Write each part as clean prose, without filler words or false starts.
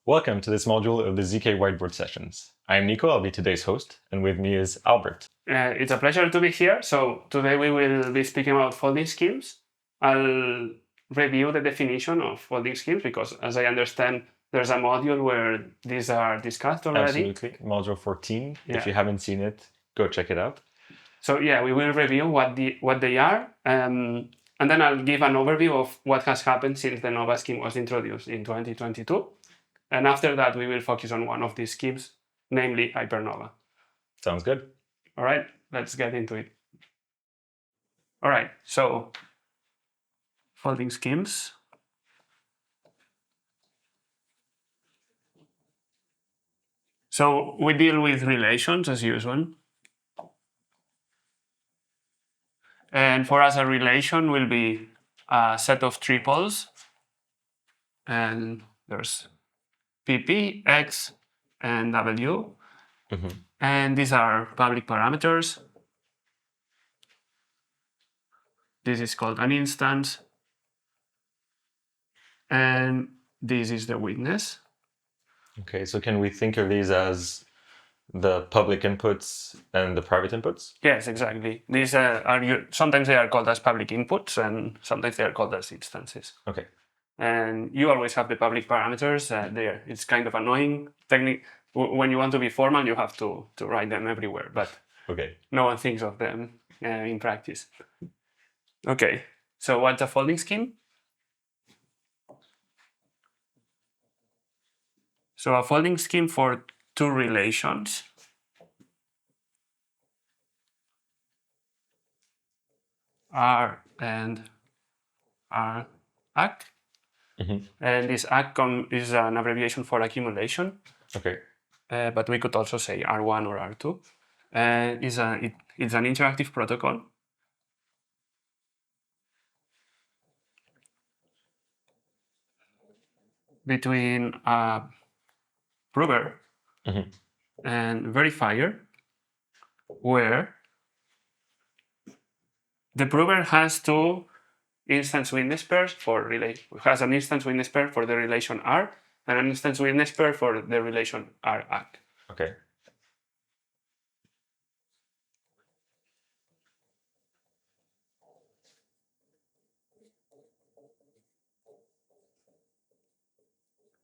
Welcome to this module of the ZK Whiteboard sessions. I'm Nico, I'll be today's host, and with me is Albert. It's a pleasure to be here. So today we will be speaking about folding schemes. I'll review the definition of folding schemes because, as I understand, there's a module where these are discussed already. Absolutely. Module 14. Yeah. If you haven't seen it, go check it out. So yeah, we will review what they are, and then I'll give an overview of what has happened since the Nova scheme was introduced in 2022. And after that, we will focus on one of these schemes, namely Hypernova. Sounds good. All right, let's get into it. All right, so folding schemes. So we deal with relations as usual. And for us, a relation will be a set of triples. And there's PP, X, and W. Mm-hmm. And these are public parameters. This is called an instance. And this is the witness. Okay, so can we think of these as the public inputs and the private inputs? Yes, exactly. These are sometimes they are called as public inputs, and sometimes they are called as instances. Okay. And you always have the public parameters there. It's kind of annoying. When you want to be formal, you have to write them everywhere, but okay. No one thinks of them in practice. Okay, so what's a folding scheme? So a folding scheme for two relations R and R ACC. Mm-hmm. And this ACC is an abbreviation for accumulation. Okay. But we could also say R1 or R2. It's an interactive protocol. Between a prover mm-hmm. and verifier, where the prover has two instance witness pairs has an instance witness pair for the relation R and an instance witness pair for the relation R ACC. Okay.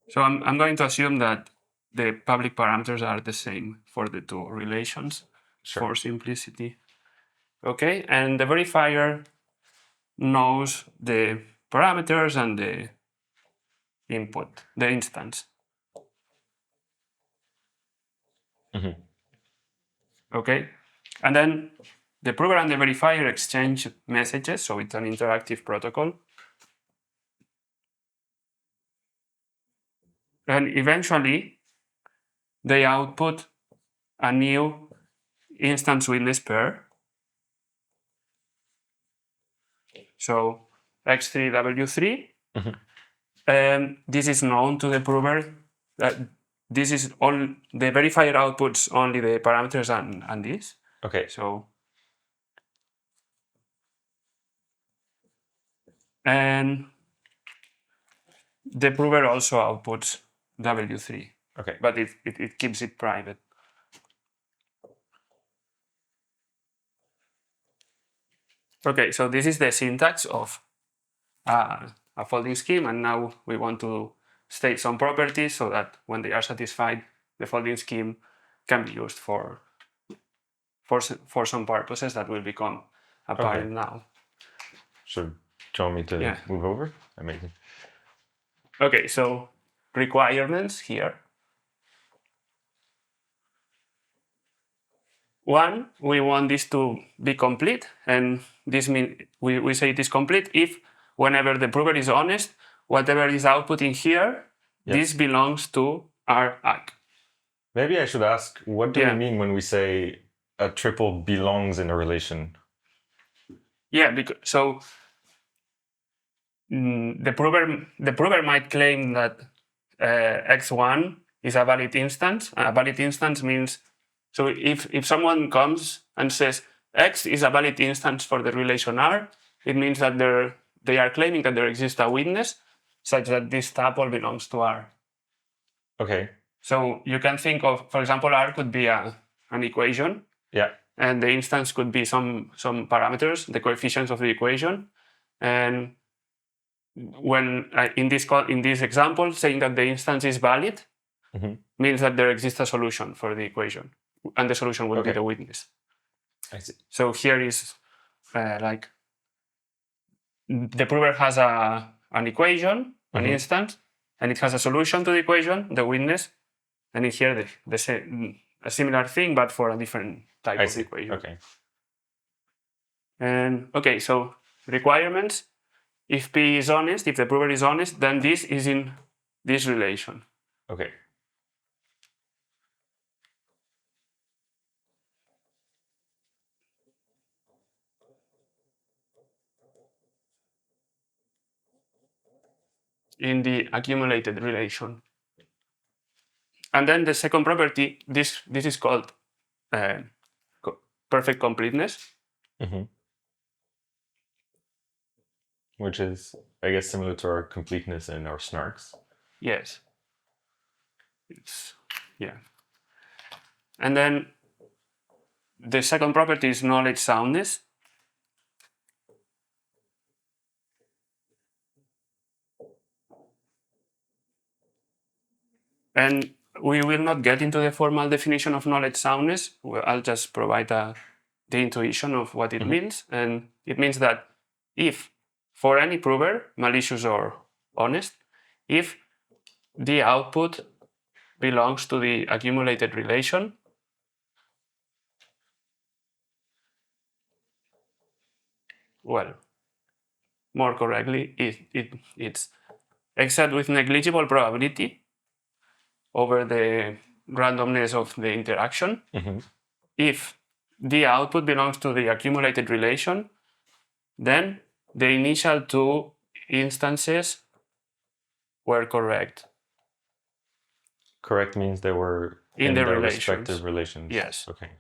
So I'm going to assume that the public parameters are the same for the two relations. Sure. For simplicity. Okay, and the verifier knows the parameters and the input, the instance. Mm-hmm. Okay, and then the prover and the verifier exchange messages, so it's an interactive protocol. And eventually, they output a new instance witness pair. So X3, W3. Mm-hmm. This is known to the prover. This is all the verifier outputs only the parameters and this. Okay. So and the prover also outputs W3. Okay. But it keeps it private. Okay, so this is the syntax of a folding scheme, and now we want to state some properties so that when they are satisfied, the folding scheme can be used for some purposes that will become apparent now. So, do you want me to move over? Amazing. Okay, so requirements here. One, we want this to be complete, and this means we say it is complete if whenever the prover is honest, whatever is outputting here, this belongs to our ACC. Maybe I should ask, what do we mean when we say a triple belongs in a relation? Yeah, so the prover might claim that X1 is a valid instance. A valid instance means, so if someone comes and says X is a valid instance for the relation R, it means that they are claiming that there exists a witness such that this tuple belongs to R. Okay. So you can think of, for example, R could be an equation. Yeah. And the instance could be some parameters, the coefficients of the equation. And when in this example, saying that the instance is valid means that there exists a solution for the equation, and the solution will be the witness. I see. So here is like the prover has an equation, an instance, and it has a solution to the equation, the witness, and in here a similar thing, but for a different type of equation. Okay. And okay, so requirements. If P is honest, if the prover is honest, then this is in this relation. Okay. In the accumulated relation. And then the second property, this is called perfect completeness. Which is, I guess, similar to our completeness and our snarks. Yes. Yeah. And then the second property is knowledge soundness. And we will not get into the formal definition of knowledge soundness. I'll just provide the intuition of what it means. And it means that if, for any prover, malicious or honest, if the output belongs to the accumulated relation, well, more correctly, it's except with negligible probability over the randomness of the interaction. If the output belongs to the accumulated relation, then the initial two instances were correct. Correct means they were in their respective relations. Yes. Okay.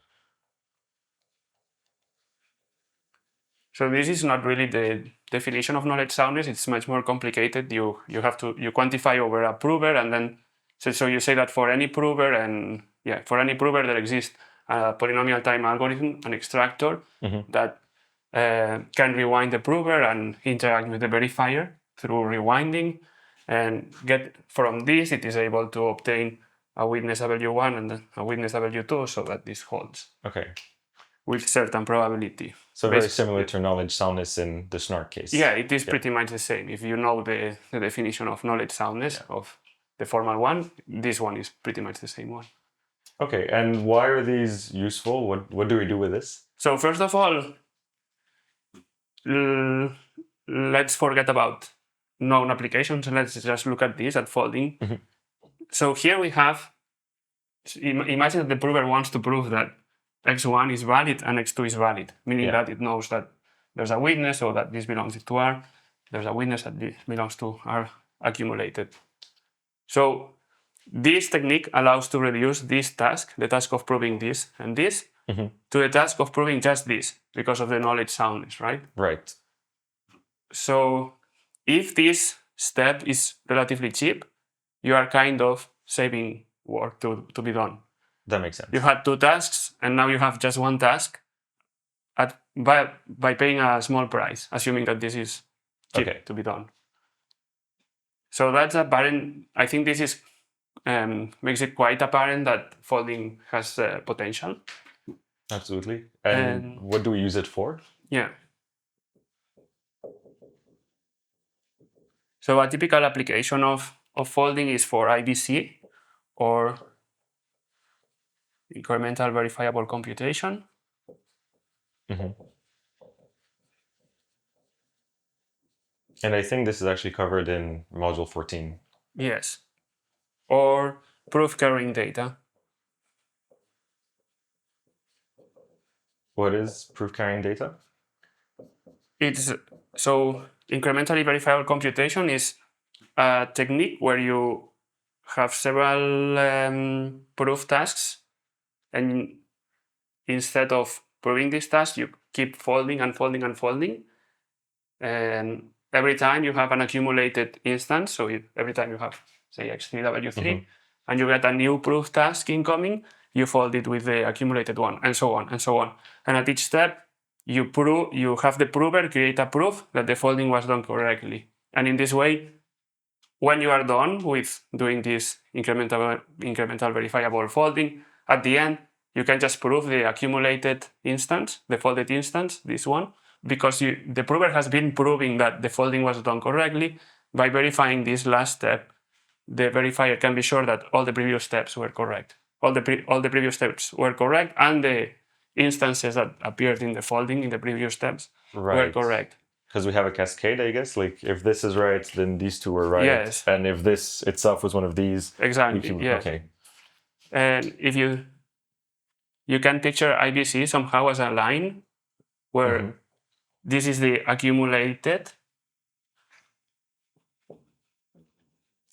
So this is not really the definition of knowledge soundness. It's much more complicated. You quantify over a prover, and then so you say that for any prover, and for any prover there exists a polynomial time algorithm, an extractor that can rewind the prover and interact with the verifier through rewinding, and get from this it is able to obtain a witness W1 and a witness W2, so that this holds. Okay. With certain probability. So very similar to knowledge soundness in the snark case. Yeah, it is pretty much the same. If you know the definition of knowledge soundness of the formal one, this one is pretty much the same one. Okay, and why are these useful? What do we do with this? So first of all, let's forget about known applications and let's just look at this, at folding. So here we have, imagine that the prover wants to prove that x1 is valid and x2 is valid, meaning that it knows that there's a witness or that this belongs to R, there's a witness that this belongs to R accumulated. So this technique allows to reduce this task, the task of proving this and this, to the task of proving just this, because of the knowledge soundness, right? Right. So if this step is relatively cheap, you are kind of saving work to be done. That makes sense. You had two tasks, and now you have just one task by paying a small price, assuming that this is cheap to be done. So that's apparent. I think this is makes it quite apparent that folding has potential. Absolutely. And what do we use it for? Yeah. So a typical application of folding is for IVC, or incremental verifiable computation. And I think this is actually covered in module 14. Yes. Or proof carrying data. What is proof carrying data? It's so incrementally verifiable computation is a technique where you have several proof tasks, and instead of proving these tasks, you keep folding and folding and folding, and every time you have an accumulated instance. So every time you have, say, x3 w3, and you get a new proof task incoming, you fold it with the accumulated one, and so on and so on. And at each step, you have the prover create a proof that the folding was done correctly. And in this way, when you are done with doing this incremental verifiable folding, at the end, you can just prove the accumulated instance, the folded instance, this one, because the prover has been proving that the folding was done correctly. By verifying this last step, the verifier can be sure that all the previous steps were correct. All the previous steps were correct, and the instances that appeared in the folding in the previous steps were correct. Because we have a cascade, I guess. Like if this is right, then these two were right. Yes. And if this itself was one of these, exactly. Yes. Okay. And if you can picture IBC somehow as a line where this is the accumulated.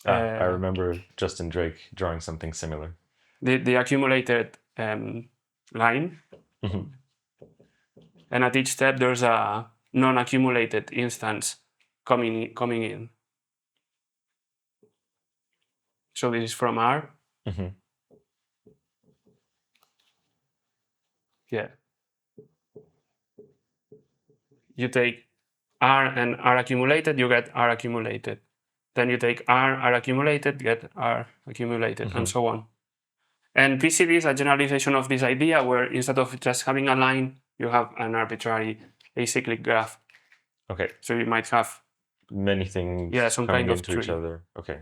I remember Justin Drake drawing something similar. The accumulated line. And at each step, there's a non-accumulated instance coming in. So this is from R. Yeah. You take R and R accumulated, you get R accumulated. Then you take R accumulated, get R accumulated, and so on. And PCB is a generalization of this idea where instead of just having a line, you have an arbitrary acyclic graph. Okay. So you might have many things some coming kind of into tree. each other. Okay.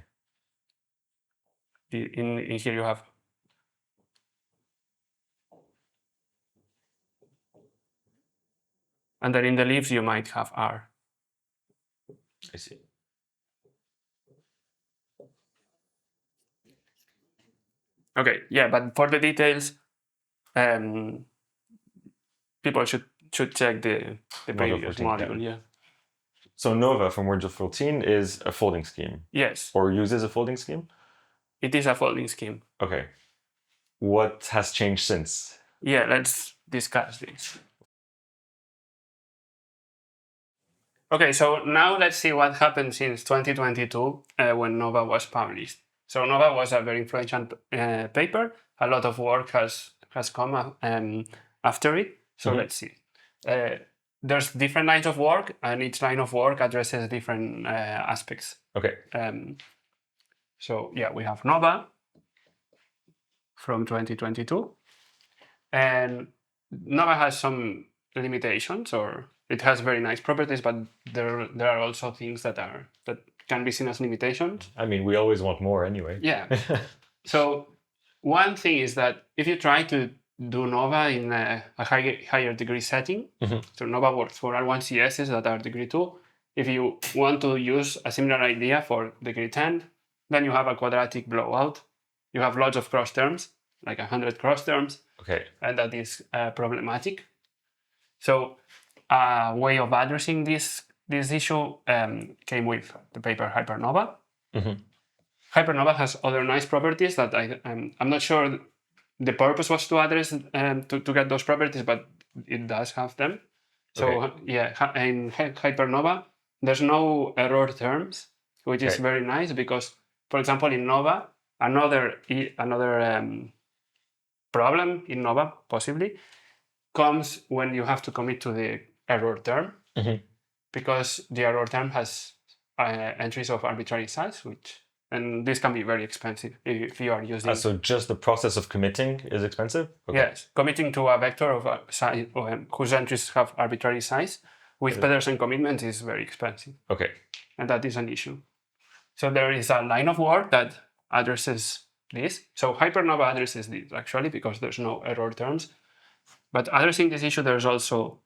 In here you have. And then in the leaves you might have R. I see. Okay, yeah, but for the details, people should check the previous module. Yeah. So Nova from Module 14 is a folding scheme. Yes. Or uses a folding scheme? It is a folding scheme. Okay. What has changed since? Yeah, let's discuss this. Okay, so now let's see what happened since 2022 when Nova was published. So Nova was a very influential paper. A lot of work has come after it. So let's see. There's different lines of work, and each line of work addresses different aspects. Okay. So yeah, we have Nova from 2022, and Nova has some limitations, or it has very nice properties, but there are also things that can be seen as limitations. I mean, we always want more anyway. Yeah. So one thing is that if you try to do Nova in a higher degree setting, so Nova works for R1 CSs that are degree 2. If you want to use a similar idea for degree 10, then you have a quadratic blowout. You have lots of cross terms, like 100 cross terms. Okay. And that is problematic. So a way of addressing this issue came with the paper Hypernova. Hypernova has other nice properties that I'm not sure the purpose was to address to get those properties, but it does have them. So yeah, in Hypernova, there's no error terms, which is very nice because, for example, in Nova, another problem in Nova possibly comes when you have to commit to the error term, because the error term has entries of arbitrary size, and this can be very expensive if you are using. So just the process of committing is expensive? Okay. Yes, committing to a vector of a size whose entries have arbitrary size with Pedersen commitments is very expensive. Okay. And that is an issue. So there is a line of work that addresses this. So Hypernova addresses this actually because there's no error terms. But addressing this issue, there's also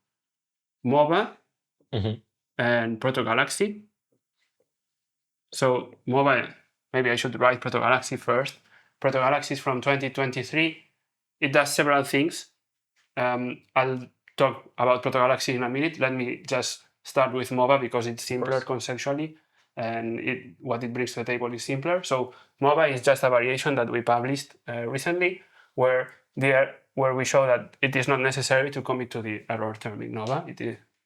MOVA and ProtoGalaxy. So MOVA, maybe I should write ProtoGalaxy first. ProtoGalaxy is from 2023. It does several things. I'll talk about ProtoGalaxy in a minute. Let me just start with MOVA because it's simpler conceptually, and what it brings to the table is simpler. So MOVA is just a variation that we published recently, where we show that it is not necessary to commit to the error term in Nova.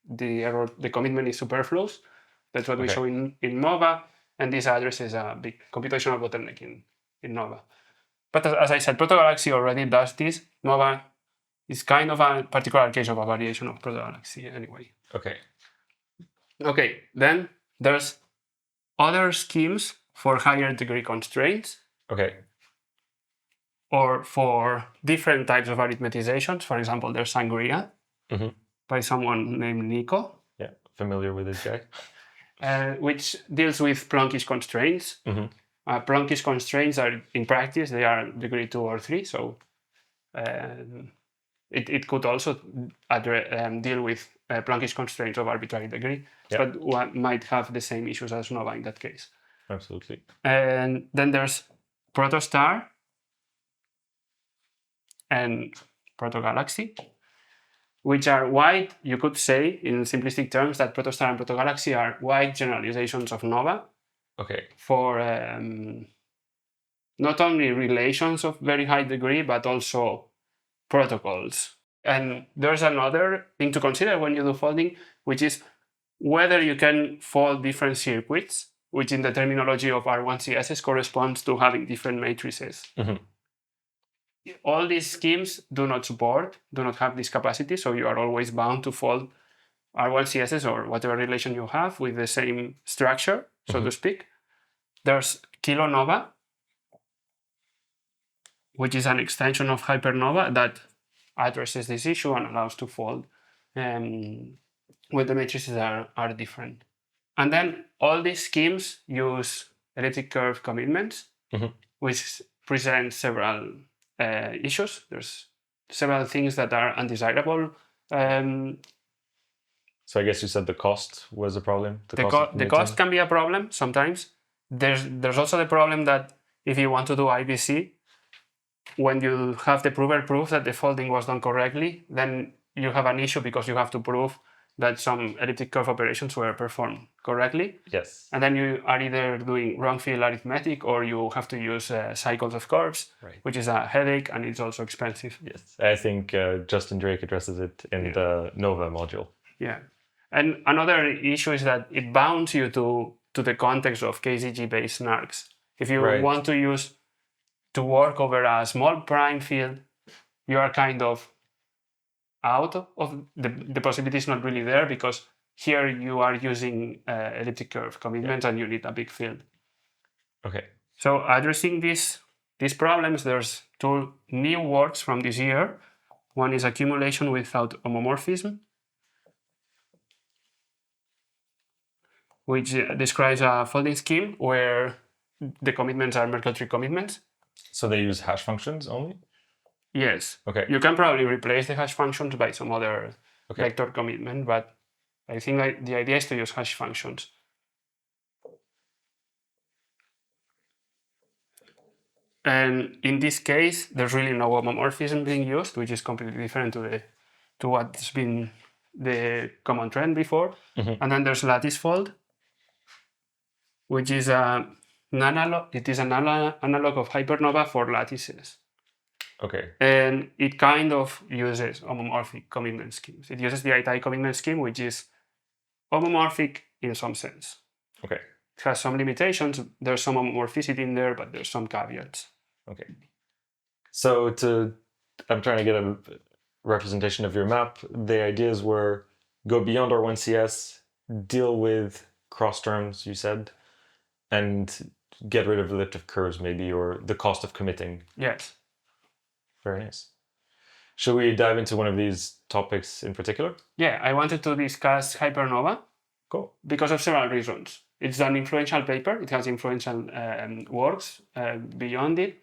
The commitment is superfluous. That's what we show in MOVA, and this addresses a big computational bottleneck in Nova. But as I said, Protogalaxy already does this. Nova is kind of a particular case of a variation of Protogalaxy anyway. Okay. Okay, then there's other schemes for higher degree constraints. Okay. Or for different types of arithmetizations. For example, there's Sangria by someone named Nico. Yeah, familiar with this guy. Which deals with Plonkish constraints. Plonkish constraints are, in practice, they are degree 2 or 3. So it could also deal with Plonkish constraints of arbitrary degree, but one might have the same issues as Nova in that case. Absolutely. And then there's Protostar and Protogalaxy, which are wide, you could say in simplistic terms that Protostar and Protogalaxy are wide generalizations of Nova. Okay. For not only relations of very high degree, but also protocols. And there's another thing to consider when you do folding, which is whether you can fold different circuits, which in the terminology of R1CSs corresponds to having different matrices. All these schemes do not have this capacity, so you are always bound to fold R1CSs or whatever relation you have with the same structure, so to speak. There's Kilonova, which is an extension of Hypernova that addresses this issue and allows to fold when the matrices are different. And then all these schemes use elliptic curve commitments, which present several issues. There's several things that are undesirable. So I guess you said the cost was a problem. The cost can be a problem sometimes. There's also the problem that if you want to do IBC, when you have the prover proof that the folding was done correctly, then you have an issue because you have to prove that some elliptic curve operations were performed correctly. Yes. And then you are either doing wrong field arithmetic or you have to use cycles of curves, which is a headache and it's also expensive. Yes, I think Justin Drake addresses it in the Nova module. Yeah. And another issue is that it bounds you to the context of KZG-based snarks. If you want to work over a small prime field, you are kind of out of the possibility is not really there because here you are using elliptic curve commitments and you need a big field. Okay. So addressing these problems, there's 2 new works from this year. One is accumulation without homomorphism, which describes a folding scheme where the commitments are Merkle tree commitments. So they use hash functions only? Yes. Okay. You can probably replace the hash functions by some other vector commitment, but I think the idea is to use hash functions. And in this case, there's really no homomorphism being used, which is completely different to what's been the common trend before. And then there's lattice fold, which is an analog. It is an analog of Hypernova for lattices. Okay. And it kind of uses homomorphic commitment schemes. It uses the ITI commitment scheme, which is homomorphic in some sense. Okay. It has some limitations. There's some homomorphicity in there, but there's some caveats. Okay. So I'm trying to get a representation of your map. The ideas were go beyond R1CS, deal with cross terms, you said, and get rid of elliptic curves maybe, or the cost of committing. Yes. Very nice. Should we dive into one of these topics in particular? Yeah, I wanted to discuss Hypernova. Cool. Because of several reasons. It's an influential paper. It has influential works beyond it.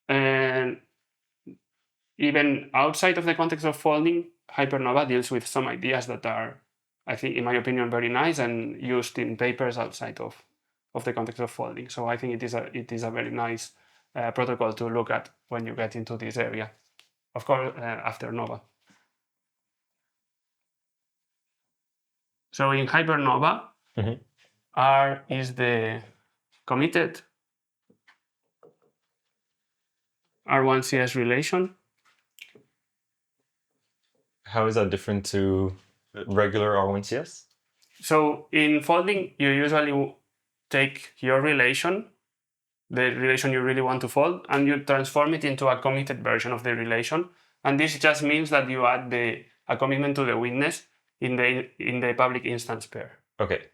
And even outside of the context of folding, Hypernova deals with some ideas that are, I think, in my opinion, very nice and used in papers outside of the context of folding. So I think it is a very nice protocol to look at when you get into this area. Of course, after Nova. So in Hypernova, R is the committed R1CS relation. How is that different to regular R1CS? So in folding, you usually take your relation the relation you really want to fold, and you transform it into a committed version of the relation. And this just means that you add a commitment to the witness in the public instance pair. Okay.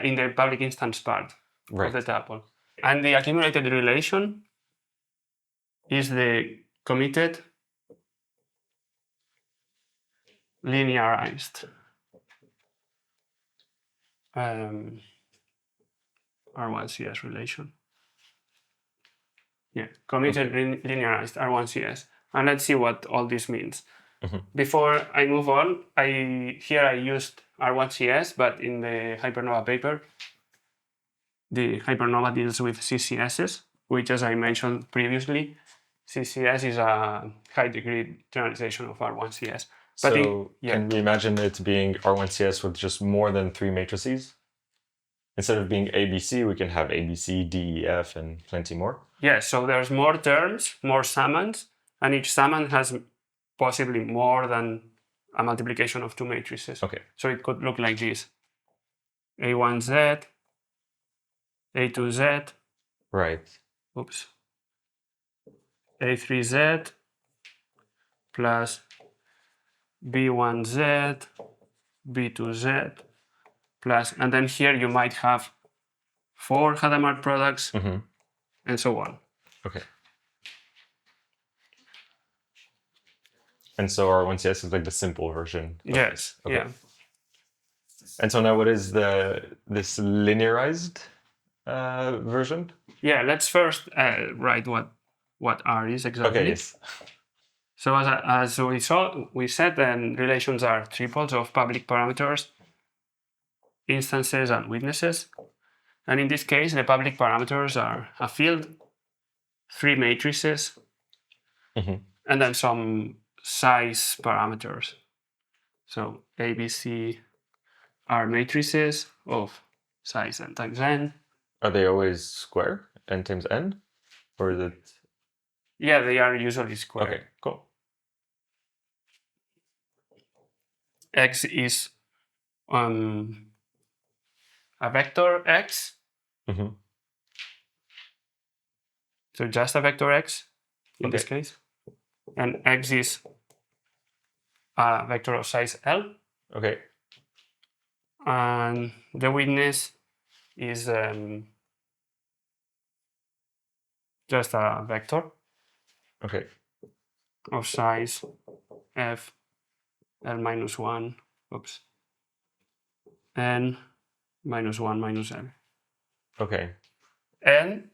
In the public instance part of the tuple. And the accumulated relation is the committed linearized R1CS relation. Yeah, committed linearized R1CS. And let's see what all this means. Before I move on, here I used R1CS, but in the Hypernova paper, the Hypernova deals with CCSs, which, as I mentioned previously, CCS is a high-degree generalization of R1CS. But can we imagine it being R1CS with just more than 3 matrices? Instead of being ABC, we can have ABC, D, E, F, and plenty more? Yes, so there's more terms, more summons, and each summon has possibly more than a multiplication of 2 matrices. Okay. So it could look like this. A1Z, A2Z. Right. Oops. A3Z plus B1Z, B2Z plus, and then here you might have 4 Hadamard products and so on. Okay. And so R1CS is like the simple version. Yes. Okay. Yeah. And so now what is this linearized version? Yeah, let's first write what R is exactly. Okay, yes. So as we said relations are triples of public parameters, instances, and witnesses. And in this case, the public parameters are a field, 3 matrices, and then some size parameters. So A, B, C are matrices of size n times n. Are they always square, n times n? Or is it? Yeah, they are usually square. Okay, cool. X is a vector x. So just a vector x in this case. And x is a vector of size L. Okay. And the witness is just a vector. Okay. Of size f L minus 1, oops, n minus 1 minus L. Okay. And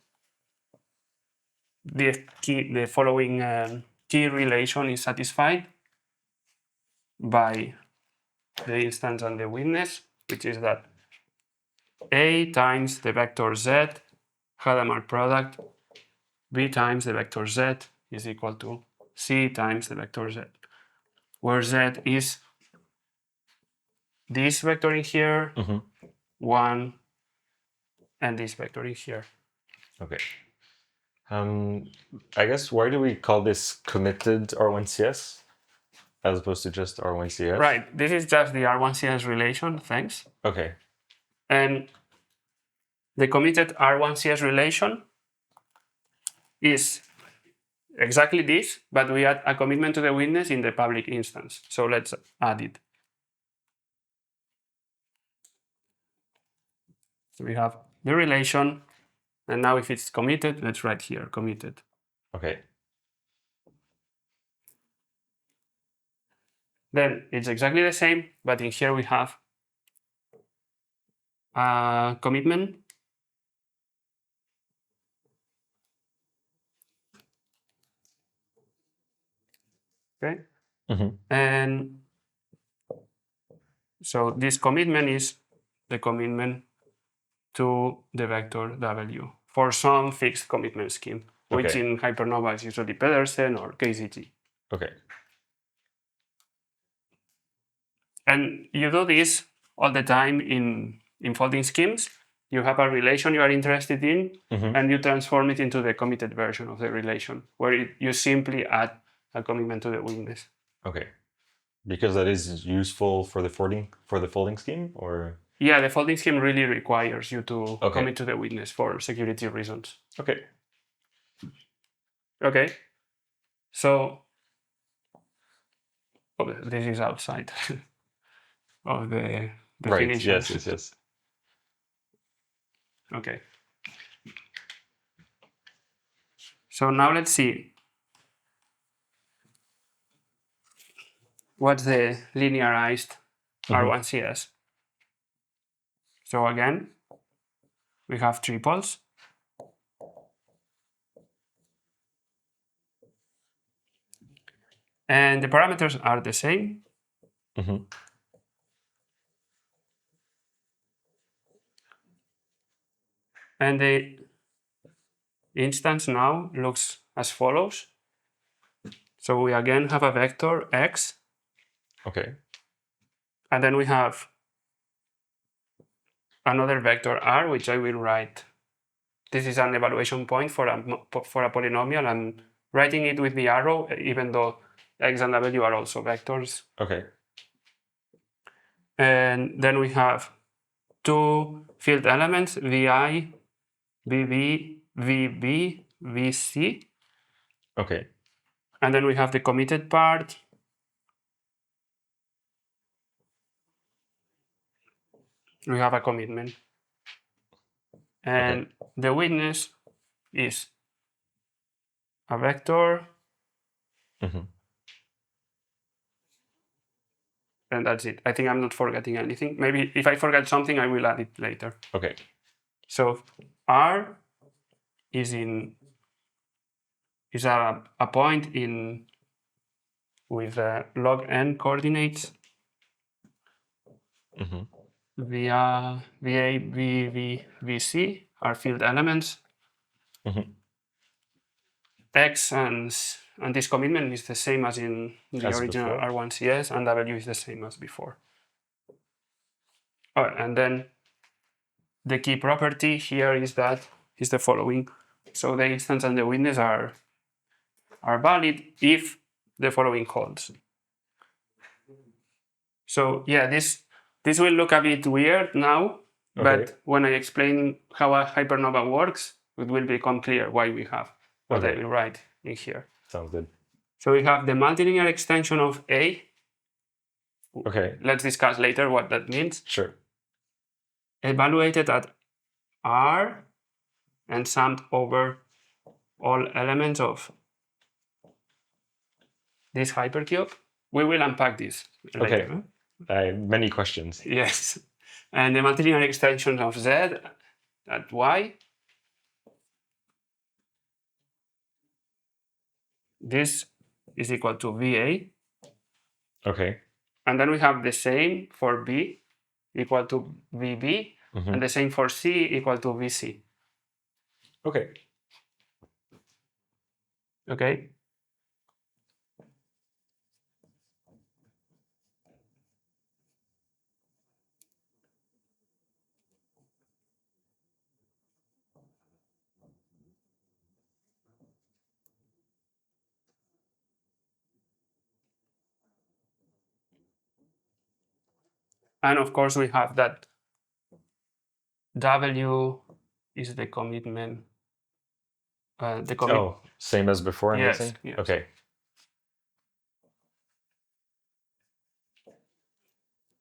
the following key relation is satisfied by the instance and the witness, which is that A times the vector Z Hadamard product B times the vector Z is equal to C times the vector Z, where Z is this vector in here, 1, and this vector in here. Okay. I guess why do we call this committed R1CS as opposed to just R1CS? Right. This is just the R1CS relation. Thanks. Okay. And the committed R1CS relation is exactly this, but we add a commitment to the witness in the public instance. So let's add it. So we have the relation, and now if it's committed, let's write here, committed. Okay. Then it's exactly the same, but in here we have a commitment. Okay. And so this commitment is the commitment to the vector W for some fixed commitment scheme, which in Hypernova is usually Pedersen or KZG. Okay. And you do this all the time in folding schemes. You have a relation you are interested in, and you transform it into the committed version of the relation, where you simply add a commitment to the witness. Okay. Because that is useful for the folding scheme, or? Yeah, the folding scheme really requires you to commit to the witness for security reasons. Okay. Okay, so this is outside of the definition. Right. Yes. Okay. So now let's see what's the linearized R1CS. So again, we have triples. And the parameters are the same. And the instance now looks as follows. So we again have a vector x. Okay. And then we have another vector r, which I will write. This is an evaluation point for a polynomial. I'm writing it with the arrow, even though x and w are also vectors. Okay. And then we have two field elements, vi, vb, vb, vc. Okay. And then we have the committed part. We have a commitment. And the witness is a vector. And that's it. I think I'm not forgetting anything. Maybe if I forget something, I will add it later. Okay. So R is a point with log n coordinates via VA, VV, VC are field elements. X and this commitment is the same as in the original R1CS, and W is the same as before. And then the key property here is the following. So the instance and the witness are valid if the following holds. So yeah, this will look a bit weird now, but when I explain how a hypernova works, it will become clear why we have what I will write in here. Sounds good. So we have the multilinear extension of A. Okay. Let's discuss later what that means. Sure. Evaluated at R and summed over all elements of this hypercube. We will unpack this later. Okay. I have many questions. Yes. And the multilinear extension of Z at Y. This is equal to VA. Okay. And then we have the same for B equal to VB, and the same for C equal to VC. Okay. Okay. And of course, we have that W is the commitment. Oh, same as before, I'm guessing? Yes. Okay.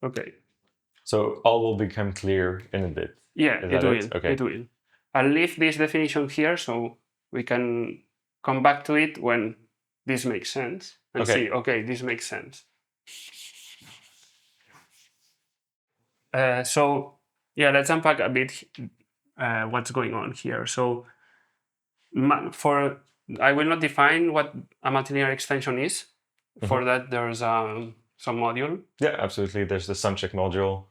Okay. So all will become clear in a bit. Yeah, it will. Okay. It will. I'll leave this definition here so we can come back to it when this makes sense and see, okay, this makes sense. So yeah, let's unpack a bit what's going on here. So I will not define what a multilinear extension is. For that, there's some module. Yeah, absolutely. There's the SumCheck module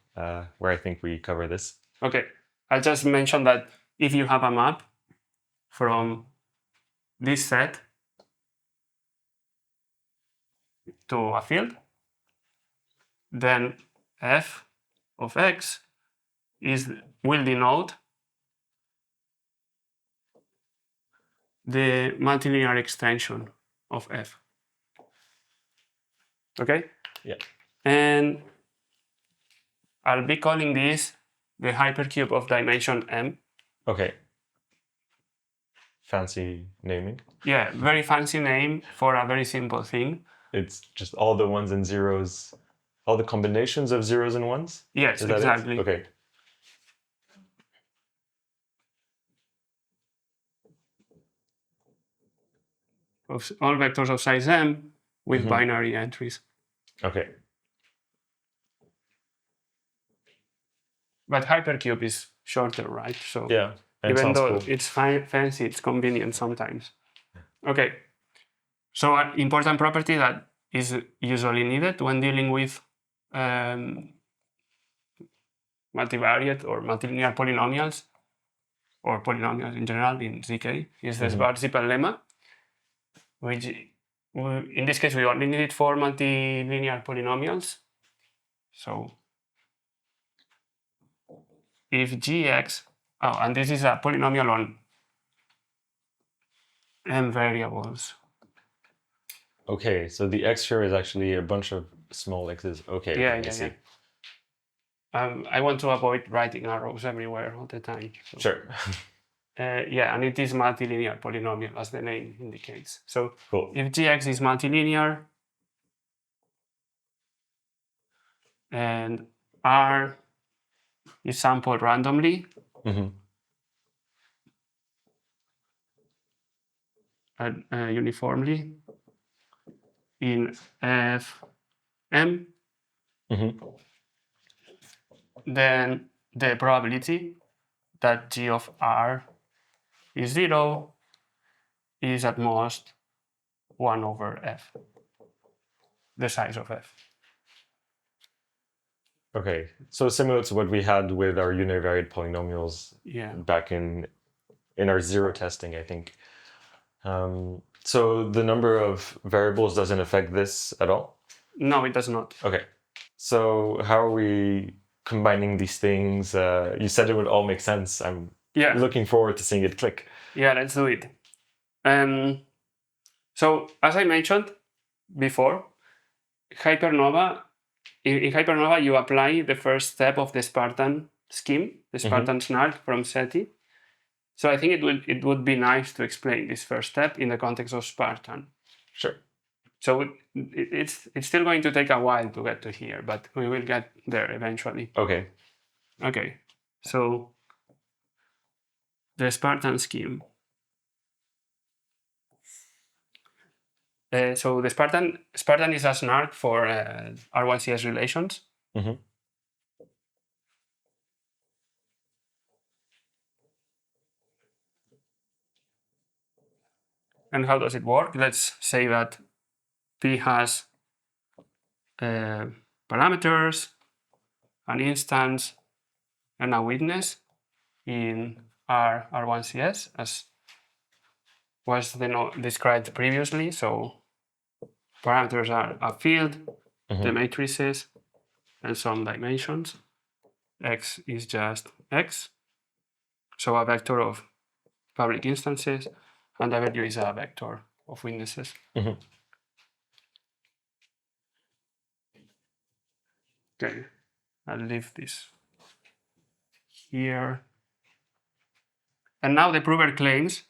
where I think we cover this. Okay, I'll just mention that if you have a map from this set to a field, then f of x will denote the multilinear extension of f. Okay? Yeah. And I'll be calling this the hypercube of dimension m. Okay. fancy naming. Yeah, very fancy name for a very simple thing. It's just all the ones and zeros, all the combinations of zeros and ones? Yes, Is that exactly. it? Okay. Of all vectors of size m with binary entries. Okay. But hypercube is shorter, right? So yeah, even though cool. it's fancy, it's convenient sometimes. Okay. So an important property that is usually needed when dealing with multivariate or multilinear polynomials, or polynomials in general in ZK, is the Schwartz-Zippel lemma, which in this case we only need it for multilinear polynomials. So if gx, and this is a polynomial on m variables. Okay, so the x here is actually a bunch of small x's. Okay, Yeah, I yeah, see. yeah. I want to avoid writing arrows everywhere all the time. So. Sure. Yeah, and it is multilinear polynomial, as the name indicates. So Cool. if gx is multilinear and r is sampled randomly, uniformly in Fm, then the probability that g of r is 0 is at most 1 over f, the size of f. Okay, so similar to what we had with our univariate polynomials back in our zero testing, I think. So the number of variables doesn't affect this at all? No, it does not. Okay, so how are we combining these things? You said it would all make sense. I'm looking forward to seeing it click. Yeah, let's do it. So as I mentioned before, Hypernova, in Hypernova you apply the first step of the Spartan scheme, the Spartan snark from SETI. So I think it would be nice to explain this first step in the context of Spartan. Sure. So it's still going to take a while to get to here, but we will get there eventually. Okay. Okay. So the Spartan scheme. So the Spartan is a snark for R1CS relations. And how does it work? Let's say that P has parameters, an instance, and a witness in R1CS, as was described previously. So parameters are a field, the matrices, and some dimensions. X is just X, so a vector of public instances, and W is a vector of witnesses. Okay, I'll leave this here. And now the prover claims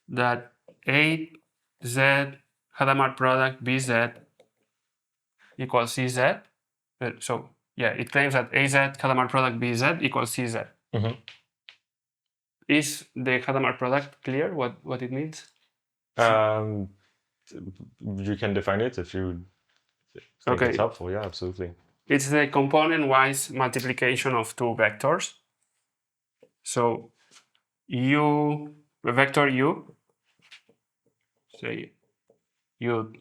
that AZ Hadamard product BZ equals CZ. So yeah, it claims that AZ Hadamard product BZ equals CZ. Is the Hadamard product clear what it means? You can define it if you think it's helpful. Yeah, absolutely. It's the component-wise multiplication of two vectors. So vector U, say U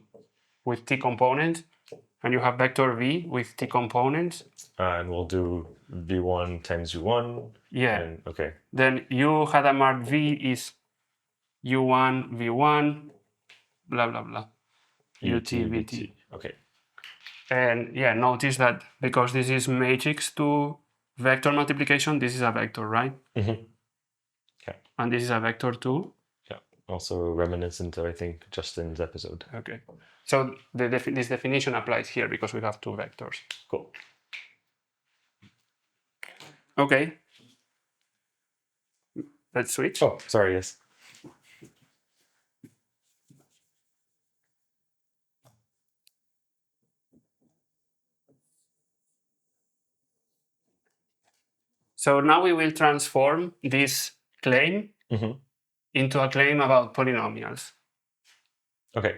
with T components, and you have vector V with T components. And we'll do V1 times U1. Yeah. And, okay. Then U Hadamard V is U1, V1, blah, blah, blah. UT, VT. Okay. And yeah, notice that because this is matrix to vector multiplication, this is a vector, right? Okay. And this is a vector too. Yeah. Also reminiscent of, I think, Justin's episode. Okay. So this definition applies here because we have two vectors. Cool. Okay. let's switch. Oh, sorry, yes. So now we will transform this claim into a claim about polynomials. Okay.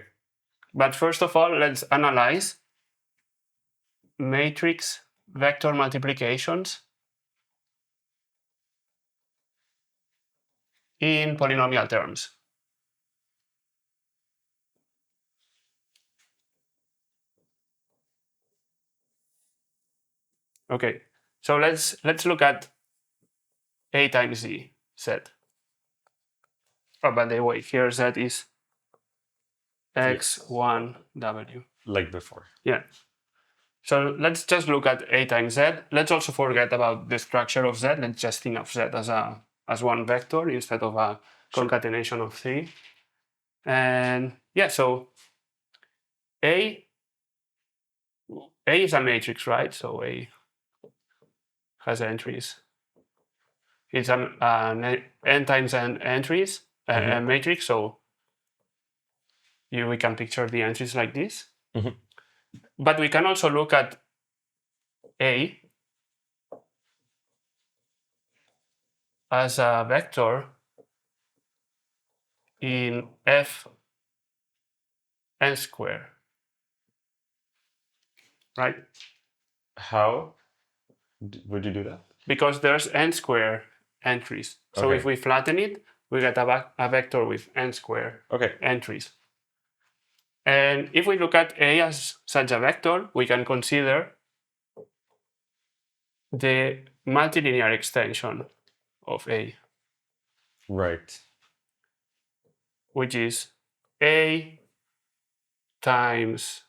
But first of all, let's analyze matrix vector multiplications in polynomial terms. Okay, so let's look at A times Z, Z. Oh, by the way, here Z is x1w. Like before. Yeah. So let's just look at A times Z. Let's also forget about the structure of Z. Let's just think of Z as one vector instead of a concatenation of 3. And yeah, so A is a matrix, right? So A has entries. It's an n times n entries, a matrix. So we can picture the entries like this. But we can also look at A as a vector in f n square, right? How would you do that? Because there's n square entries. So if we flatten it, we get a vector with n square entries. And if we look at A as such a vector, we can consider the multilinear extension of A. Right. Which is A times,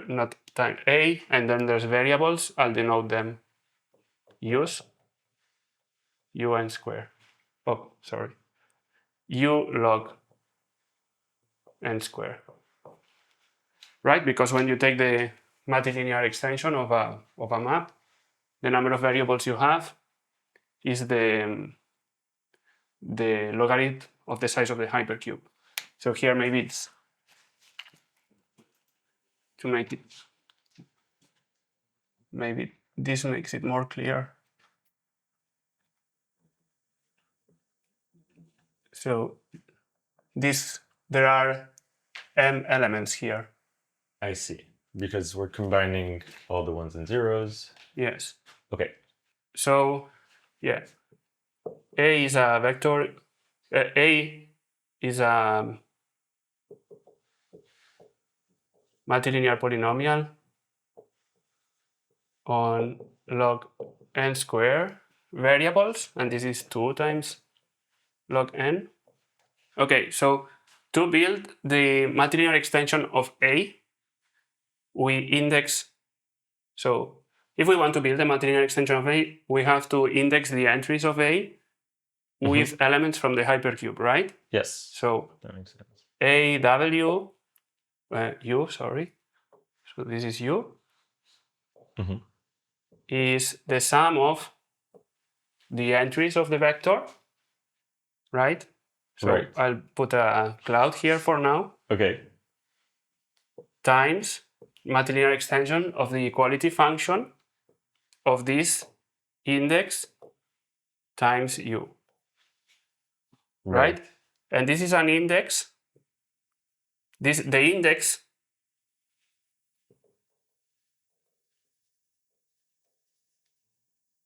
not times A, and then there's variables. I'll denote them U's, UN square. Oh, sorry. U log n square. Right? Because when you take the multilinear extension of a map, the number of variables you have is the logarithm of the size of the hypercube. So here maybe it's to make it, maybe this makes it more clear. So there are m elements here. I see. Because we're combining all the ones and zeros. Yes. Okay. So yeah, A is a vector. A is a multilinear polynomial on log n square variables, and this is 2 times log n. Okay, so to build the multilinear extension of A, we index. So if we want to build a multilinear extension of A, we have to index the entries of A with elements from the hypercube, right? Yes. So that makes sense. AW, U, sorry. So this is U, is the sum of the entries of the vector, right? So I'll put a cloud here for now. Okay. Times multilinear extension of the equality function of this index times U. Right? And this is an index. The index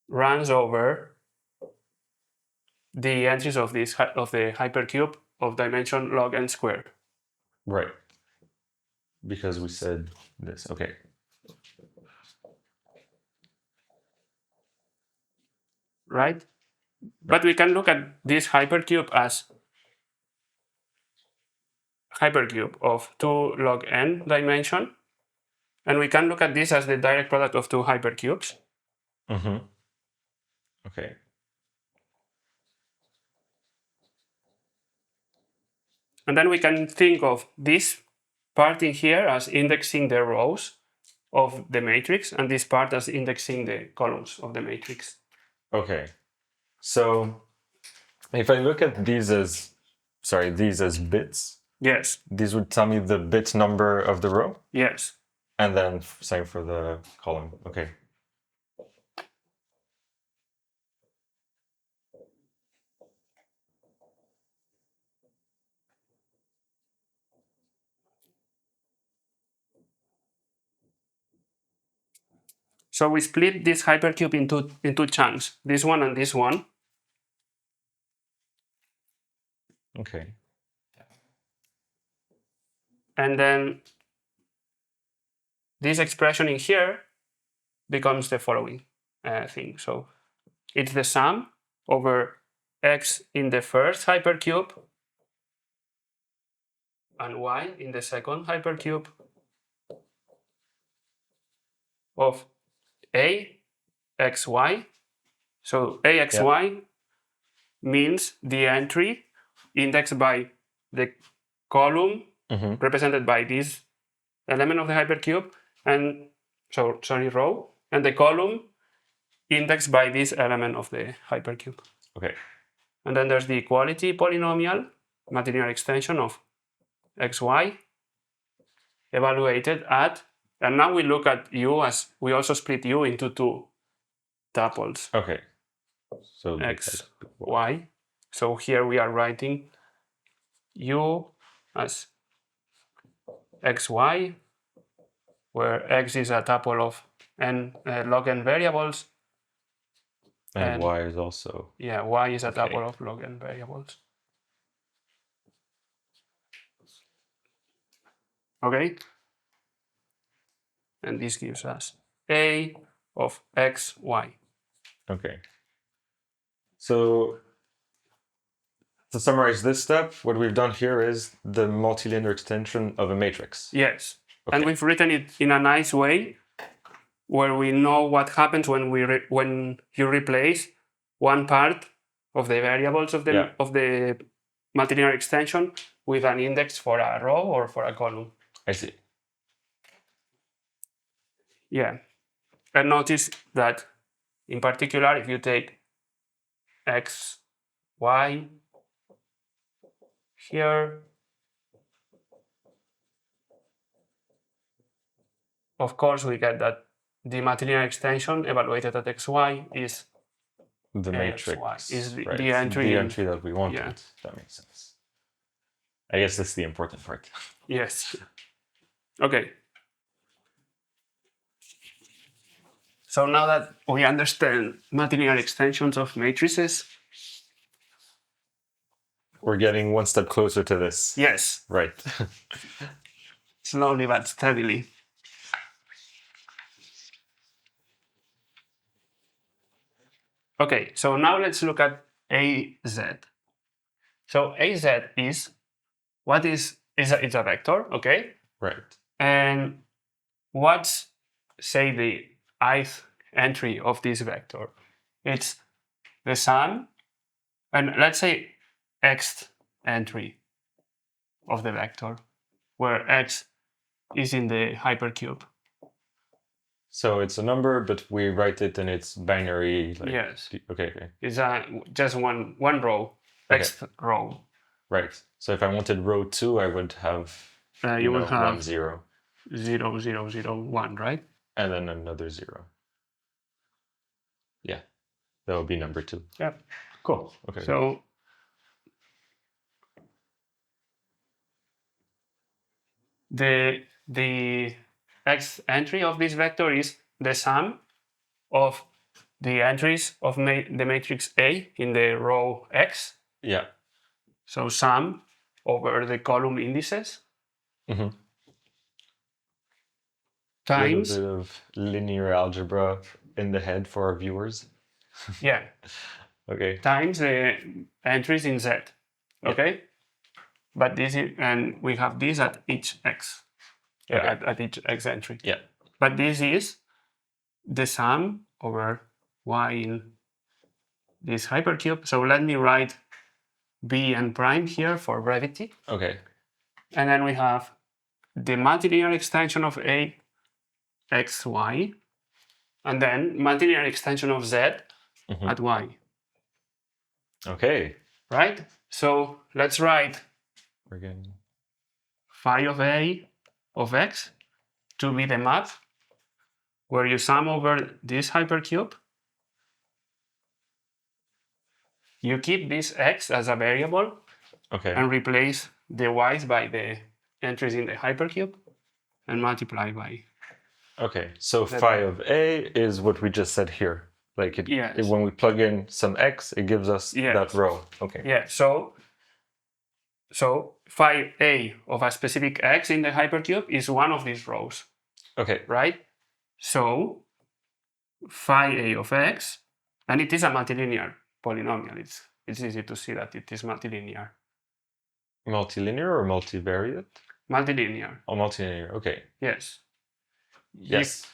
runs over the entries of the hypercube of dimension log n squared. Right. Because we said this. Okay. Right? But we can look at this hypercube as hypercube of 2 log n dimension. And we can look at this as the direct product of 2 hypercubes. Okay. And then we can think of this part in here as indexing the rows of the matrix, and this part as indexing the columns of the matrix. Okay. So If I look at these as, these as bits, Yes. these would tell me the bit number of the row? Yes. And then same for the column. Okay. So we split this hypercube into chunks, this one and this one. Okay. And then this expression in here becomes the following thing. So it's the sum over x in the first hypercube and y in the second hypercube of a xy. So axy means the entry indexed by the column represented by this element of the hypercube, and row, and the column indexed by this element of the hypercube. Okay. And then there's the equality polynomial, multilinear extension of xy, evaluated at, and now we look at u as we also split u into two tuples. Okay. So X, y. So here we are writing u as xy, where x is a tuple of n log n variables. And y is also. Yeah, y is a tuple of log n variables. Okay? And this gives us a of xy. Okay. So to summarize this step, what we've done here is the multilinear extension of a matrix. Yes. Okay. And we've written it in a nice way where we know what happens when when you replace one part of the variables of the multilinear extension with an index for a row or for a column. I see. Yeah. And notice that in particular, if you take x, y here, of course, we get that the multilinear extension evaluated at xy is the matrix. Is the entry. The entry that we wanted. Yeah. That makes sense. I guess that's the important part. Yes. Okay. So now that we understand multilinear extensions of matrices, we're getting one step closer to this. Yes. Right. Slowly but steadily. Okay, so now let's look at AZ. So AZ is what is it's a vector, okay? Right. And what's, say, the ith entry of this vector? It's the sum, and let's say xth entry of the vector, where x is in the hypercube. So it's a number, but we write it in its binary. Yes. Okay. It's just one row, xth row. Right. So if I wanted row 2, I would have you would have 1, 0. 0, 0, 0, 1, right? And then another 0. Yeah. That would be number 2. Yeah. Cool. Okay. So the x entry of this vector is the sum of the entries of the matrix A in the row x. Yeah. So sum over the column indices times a bit of linear algebra in the head for our viewers. Yeah. Okay. Times the entries in Z. Okay. But this is, and we have this at each x. At each x entry. Yeah. But this is the sum over y in this hypercube. So let me write b and prime here for brevity. Okay. And then we have the multilinear extension of a xy, and then multilinear extension of z at y. Okay. right? So let's write We're getting phi of A of x to be the map where you sum over this hypercube. You keep this x as a variable okay. and replace the y's by the entries in the hypercube and multiply by. Okay, so That- phi of A is what we just said here. Like Yes. when we plug in some x, it gives us Yes. that row. Okay. Yeah, so phi A of a specific x in the hypercube is one of these rows, Okay. right? So phi A of x, and it is a multilinear polynomial. It's easy to see that it is multilinear. Multilinear or multivariate? Multilinear. Oh, multilinear. Okay. Yes. Yes.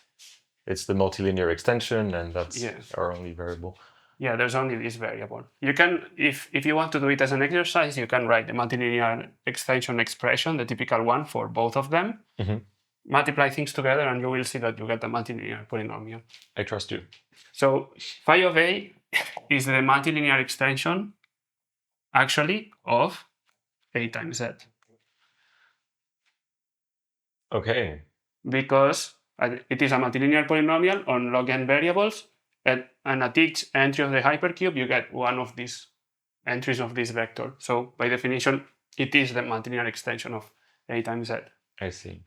It's the multilinear extension, and that's Yes. our only variable. Yeah, there's only this variable. You can, if you want to do it as an exercise, you can write the multilinear extension expression, the typical one for both of them. Mhm. Multiply things together, and you will see that you get a multilinear polynomial. I trust you. So phi of A is the multilinear extension, actually, of A times Z. Okay. Because it is a multilinear polynomial on log n variables, and at each entry of the hypercube, you get one of these entries of this vector. So by definition, it is the multilinear extension of A times Z. I see.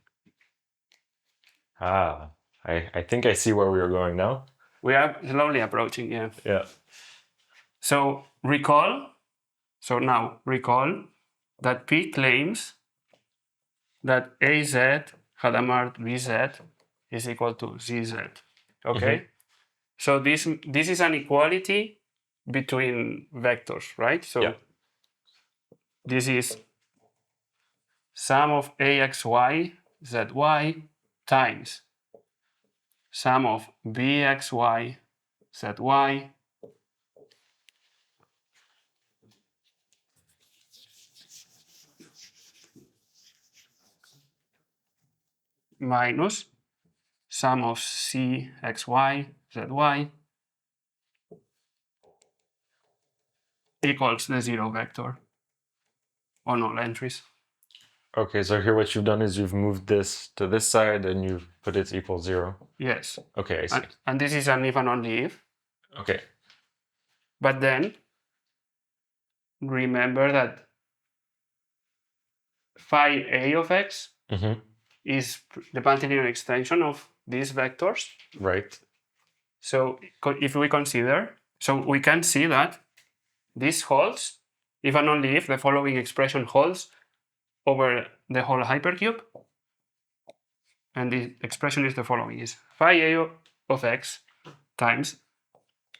Ah, I think I see where we are going now. We are slowly approaching, yeah. Yeah. So now recall that P claims that AZ Hadamard VZ is equal to ZZ. Okay? So this is an equality between vectors, right? So Yeah. this is sum of AXY ZY times sum of BXY ZY minus sum of CXY ZY equals the zero vector on all entries. Okay, so here what you've done is you've moved this to this side and you've put it equals 0. Yes. Okay, I see. And this is an if and only if. Okay. But then remember that phi A of x is the multilinear extension of these vectors. Right. So if we consider, so we can see that this holds, if and only if the following expression holds over the whole hypercube. And the expression is the following, is phi A of x times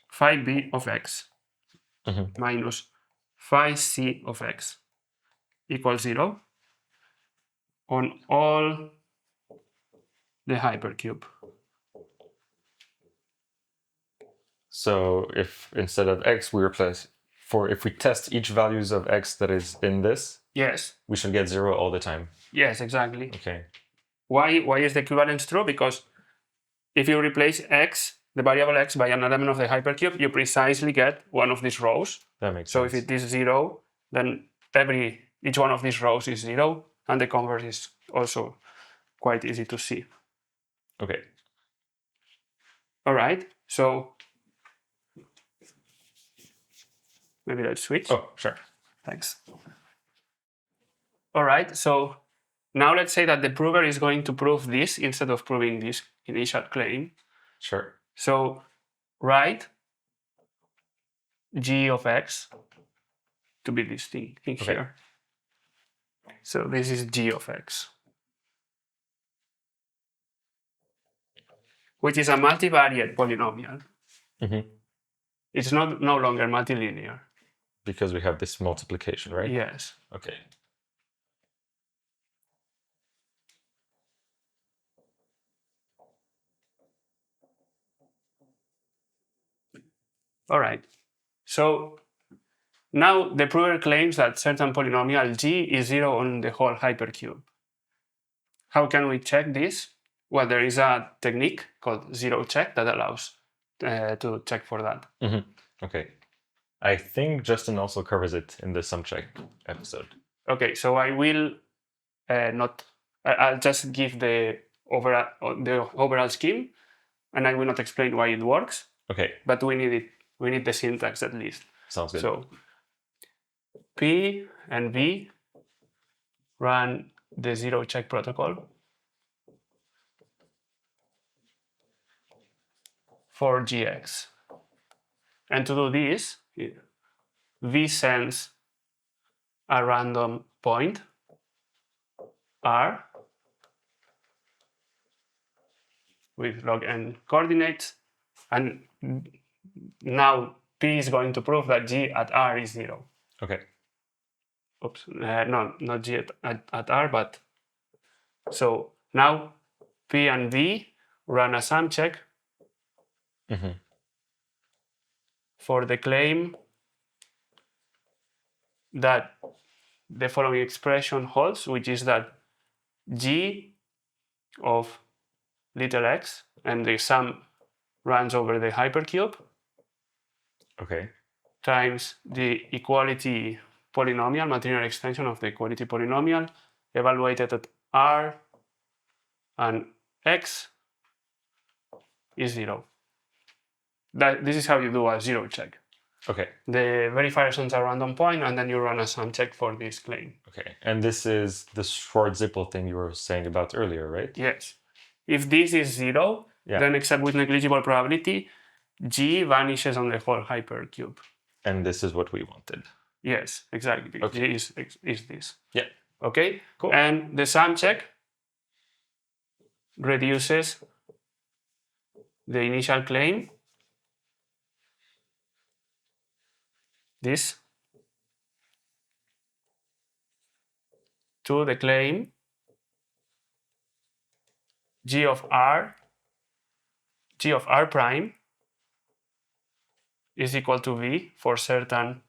phi B of x minus phi C of x equals 0 on all the hypercube. So if instead of x we replace if we test each values of x that is in this, yes, we should get 0 all the time. Yes, exactly. Okay. Why is the equivalence true? Because if you replace x, the variable x, by an element of the hypercube, you precisely get one of these rows. That makes So sense. if it is 0, then each one of these rows is 0, and the converse is also quite easy to see. Okay. All right, so maybe let's switch. Oh, sure. Thanks. All right, so now let's say that the prover is going to prove this instead of proving this initial claim. Sure. So write g of x to be this thing in here. So this is g of x, which is a multivariate polynomial. It's no longer multilinear. Because we have this multiplication, right? Yes. Okay. All right. So now the prover claims that certain polynomial g is 0 on the whole hypercube. How can we check this? Well, there is a technique called zerocheck that allows to check for that. Okay. I think Justin also covers it in the sum check episode. Okay, so I will not. I'll just give the overall scheme, and I will not explain why it works. Okay. But we need it. We need the syntax at least. Sounds good. So P and V run the zerocheck protocol for GX. And to do this, V sends a random point, R, with log n coordinates. And now P is going to prove that G at R is 0. Okay. Oops, no, not G at R, but so now P and V run a sum check for the claim that the following expression holds, which is that G of little x, and the sum runs over the hypercube, Okay. times the equality polynomial, material extension of the equality polynomial, evaluated at R and X is 0. This is how you do a zero check. Okay. The verifier sends a random point, and then you run a sum check for this claim. Okay. And this is the Schwartz-Zippel thing you were saying about earlier, right? Yes. If this is 0, then except with negligible probability, G vanishes on the whole hypercube. And this is what we wanted. Yes, exactly. Okay. G is this. Yeah. Okay. Cool. And the sum check reduces the initial claim, this, to the claim G of R prime is equal to V for certain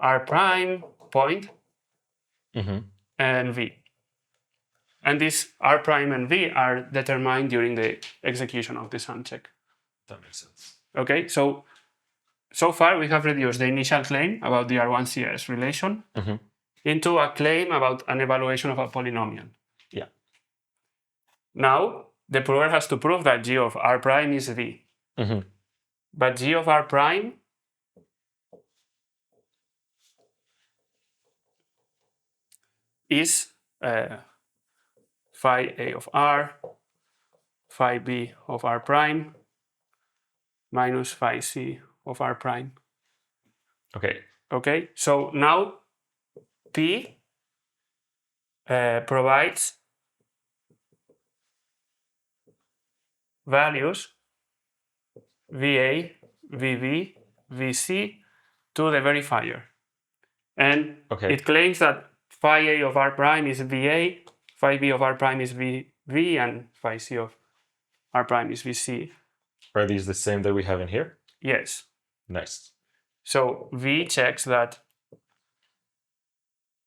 R prime point and V. And these R prime and V are determined during the execution of the sum check. That makes sense. Okay, so far we have reduced the initial claim about the R1CS relation into a claim about an evaluation of a polynomial. Yeah. Now, the prover has to prove that G of R prime is V. But G of R prime is phi A of R, phi B of R prime, minus phi C of R prime. Okay. Okay, so now P provides values VA, VB, VC to the verifier. And it claims that phi A of R prime is VA, phi B of R prime is VB, and phi C of R prime is VC. Are these the same that we have in here? Yes. Nice. So V checks that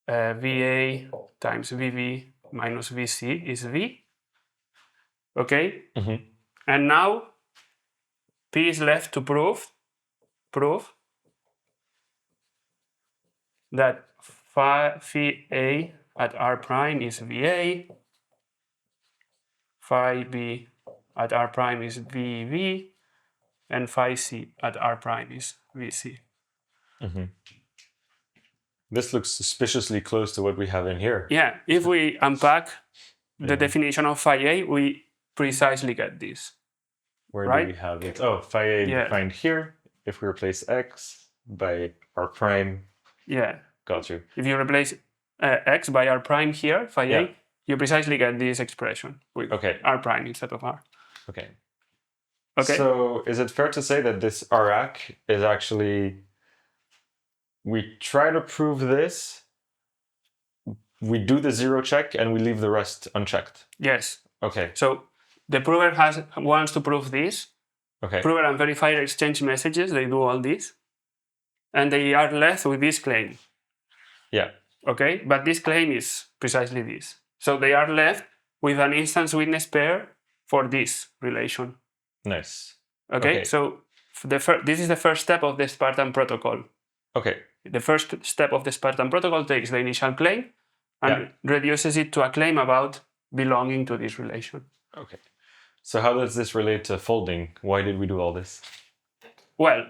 VA times VB minus VC is V. Okay? And now P is left to prove that phi A at R prime is VA, phi B at R prime is VV, and phi C at R prime is VC. This looks suspiciously close to what we have in here. Yeah, if we unpack the definition of phi A, we precisely get this. Where do we have it? Oh, phi A defined here. If we replace x by R prime. Yeah. Got you. If you replace x by R prime here, phi A, you precisely get this expression with R prime instead of R. Okay. Okay. So is it fair to say that this RAC is actually, we try to prove this, we do the zero check, and we leave the rest unchecked? Yes. Okay. So the prover wants to prove this. Okay. Prover and verifier exchange messages, they do all this. And they are left with this claim. Yeah. Okay, but this claim is precisely this. So they are left with an instance witness pair for this relation. Nice. Okay, so this is the first step of the Spartan protocol. Okay. The first step of the Spartan protocol takes the initial claim and reduces it to a claim about belonging to this relation. Okay. So how does this relate to folding? Why did we do all this? Well,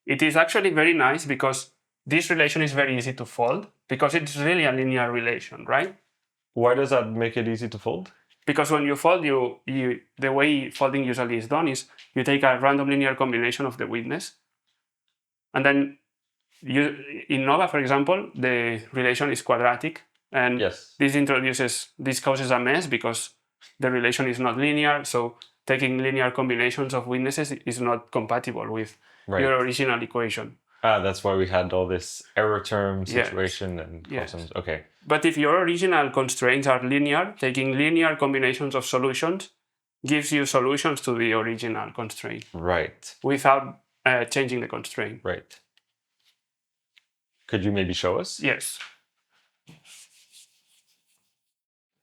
it is actually very nice because this relation is very easy to fold because it's really a linear relation, right? Why does that make it easy to fold? Because when you fold, the way folding usually is done is you take a random linear combination of the witness, and then in Nova, for example, the relation is quadratic, and this causes a mess because the relation is not linear. So taking linear combinations of witnesses is not compatible with your original equation. That's why we had all this error term situation and cosines. Okay. But if your original constraints are linear, taking linear combinations of solutions gives you solutions to the original constraint. Right. Without changing the constraint. Right. Could you maybe show us? Yes.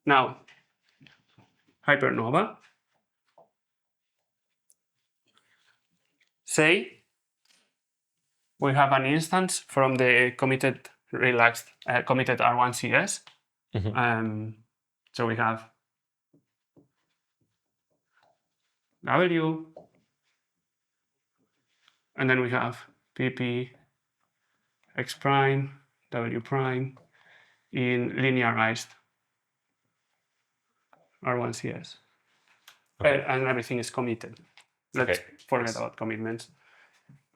Now, Hypernova. Say we have an instance from the committed committed R1CS. So we have W, and then we have PP X prime, W prime in linearized R1CS. Okay. And everything is committed. Let's forget about commitments.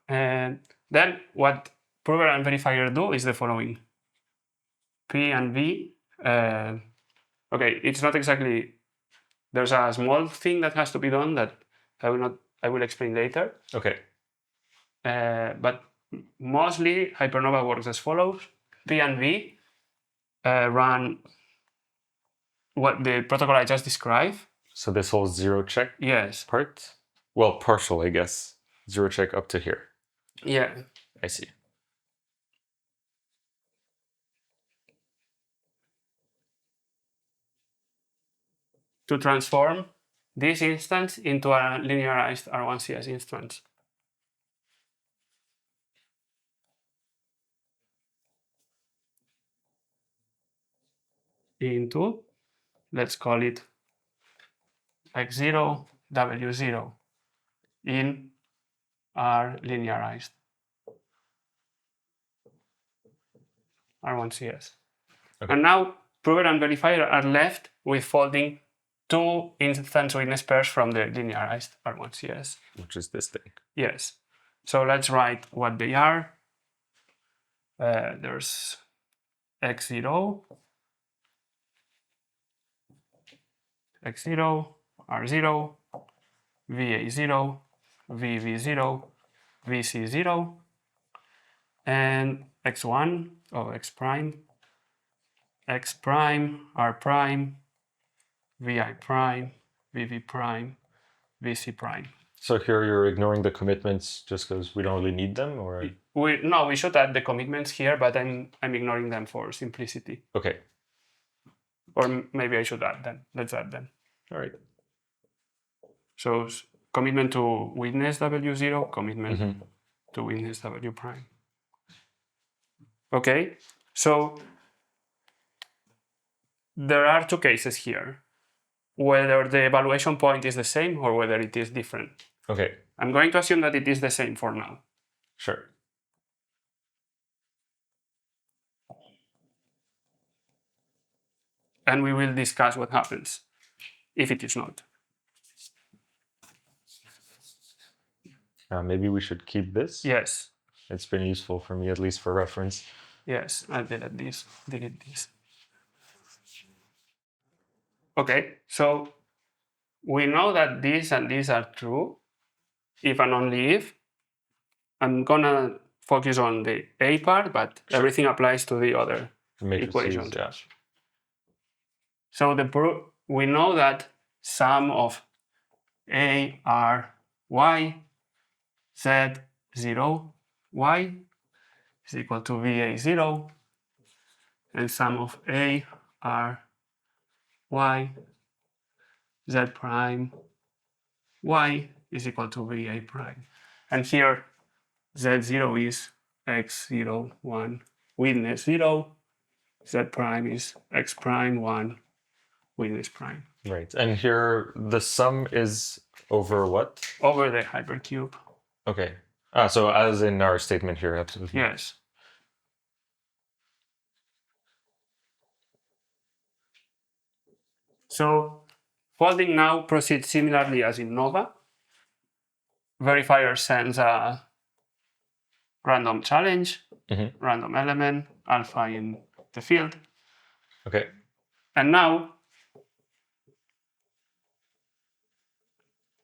And then what prover and verifier do is the following. P and V. Okay, it's not exactly. There's a small thing that has to be done that I will explain later. Okay. But mostly Hypernova works as follows. P and V run what the protocol I just described. So this whole zerocheck part? Well, partial, I guess. Zerocheck up to here. Yeah. I see. To transform this instance into a linearized R1CS instance. Into, let's call it X0, W0 in R linearized R1CS. Okay. And now prover and verifier are left with folding two instance witness pairs from the linearized R1CS. Which is this thing. Yes. So let's write what they are. There's X0, X0, R0, VA0, VV0, VC0, and X1, X prime, X prime, R prime, VI prime, VV prime, VC prime. So here you're ignoring the commitments just because we don't really need them, or? No, we should add the commitments here, but I'm ignoring them for simplicity. Okay. Or maybe I should add them. Let's add them. All right. So commitment to witness W0, commitment to witness W prime. Okay, so there are two cases here. Whether the evaluation point is the same or whether it is different. Okay. I'm going to assume that it is the same for now. Sure. And we will discuss what happens if it is not. Maybe we should keep this? Yes. It's been useful for me, at least for reference. Yes, I'll delete this. Okay, so we know that this and these are true if and only if. I'm gonna focus on the A part, but everything applies to the other equations. Yeah. So we know that sum of A, R, Y, Z, 0, Y is equal to VA0, and sum of A, R, Y, Z prime, Y is equal to VA prime. And here, Z0 is x0, 1, witness 0. Z prime is x prime, 1, witness prime. Right. And here the sum is over what? Over the hypercube. Okay. So as in our statement here, absolutely. Yes. So folding now proceeds similarly as in Nova. Verifier sends a random challenge, random element, alpha in the field. Okay. And now,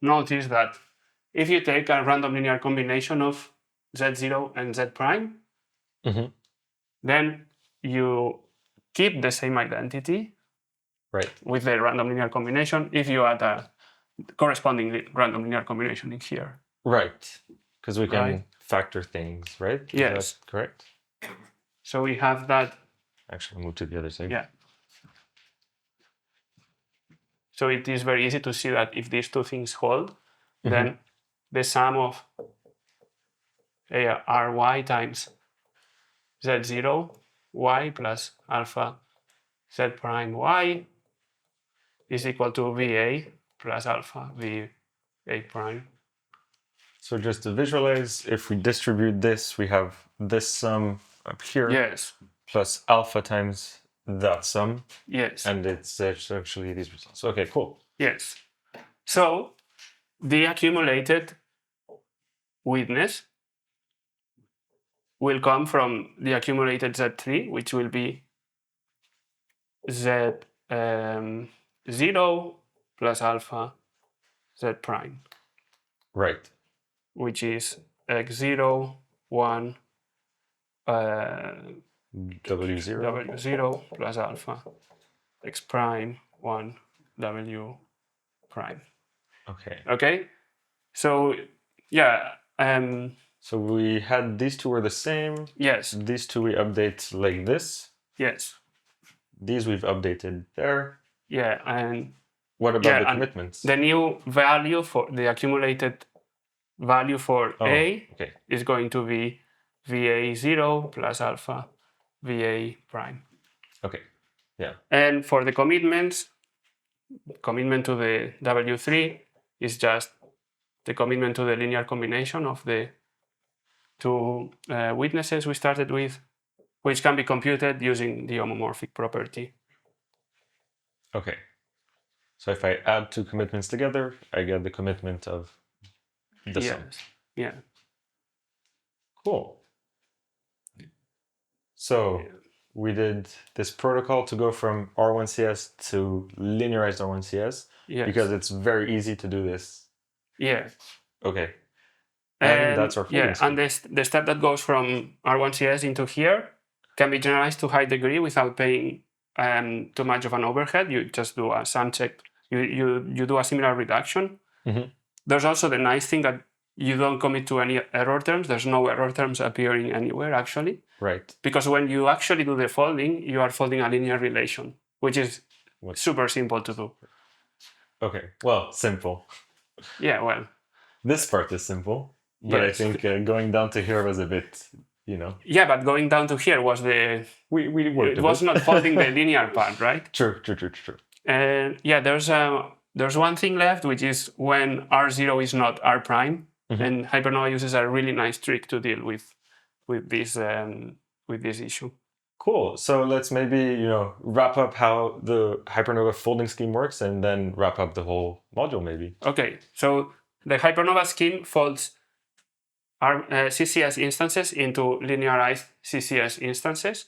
notice that if you take a random linear combination of Z0 and Z prime, then you keep the same identity with the random linear combination if you add a corresponding random linear combination in here. Right. Because we can factor things, right? Yes. Is that correct? So we have that. Actually, I'll move to the other side. Yeah. So it is very easy to see that if these two things hold, then the sum of ry times z0 y plus alpha z prime y is equal to va plus alpha va prime. So just to visualize, if we distribute this, we have this sum up here. Yes. Plus alpha times that sum. Yes. And it's actually these results. Okay, cool. Yes. So the accumulated witness will come from the accumulated Z3, which will be Z0 plus alpha Z prime. Right. Which is x0, 1, W0 plus alpha, x prime, 1, W prime. Okay. Okay? So, yeah. So we had these two were the same. Yes. These two we update like this. Yes. These we've updated there. Yeah, and what about the commitments? The new value for the accumulated value for A is going to be VA0 plus alpha VA prime. Okay. Yeah. And for the commitments, commitment to the W3 is just the commitment to the linear combination of the two witnesses we started with, which can be computed using the homomorphic property. Okay. So if I add two commitments together, I get the commitment of the sum. Yeah. Cool. So we did this protocol to go from R1CS to linearized R1CS because it's very easy to do this. Yeah. Okay. And that's our folding scheme. And the step that goes from R1CS into here can be generalized to high degree without paying too much of an overhead. You just do a sum check. You do a similar reduction. There's also the nice thing that you don't commit to any error terms. There's no error terms appearing anywhere, actually. Right. Because when you actually do the folding, you are folding a linear relation, which is super simple to do. Okay. Well, simple. Yeah, well. This part is simple. But I think going down to here was a bit, Yeah, but going down to here was the... We worked it was not folding the linear part, right? True. And yeah, there's one thing left, which is when R0 is not R prime. And Hypernova uses a really nice trick to deal with this issue. Cool. So let's maybe, wrap up how the Hypernova folding scheme works and then wrap up the whole module maybe. Okay. So the Hypernova scheme folds CCS instances into linearized CCS instances.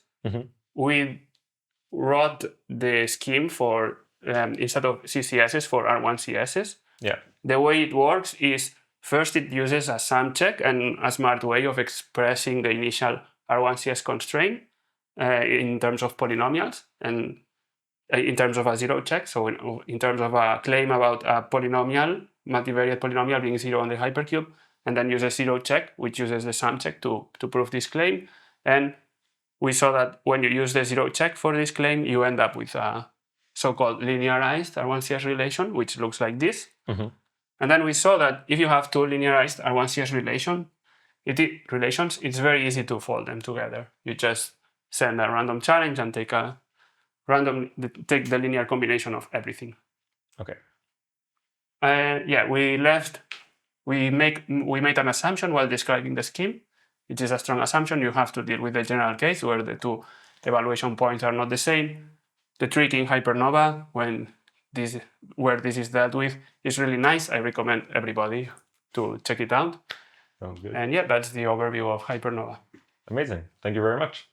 We wrote the scheme for instead of CCSs for R1CSs. Yeah. The way it works is first it uses a sum check and a smart way of expressing the initial R1CS constraint in terms of polynomials and in terms of a zero check. So in terms of a claim about a polynomial, multivariate polynomial being zero on the hypercube, and then uses zero check, which uses the sum check to prove this claim. And we saw that when you use the zero check for this claim, you end up with a so-called linearized R1CS relation, which looks like this. And then we saw that if you have two linearized R1CS relations, it's very easy to fold them together. You just send a random challenge and take the linear combination of everything. Okay. Yeah, we made an assumption while describing the scheme. It is a strong assumption. You have to deal with the general case where the two evaluation points are not the same. The trick in Hypernova, where this is dealt with, is really nice. I recommend everybody to check it out. Sounds good. And yeah, that's the overview of Hypernova. Amazing. Thank you very much.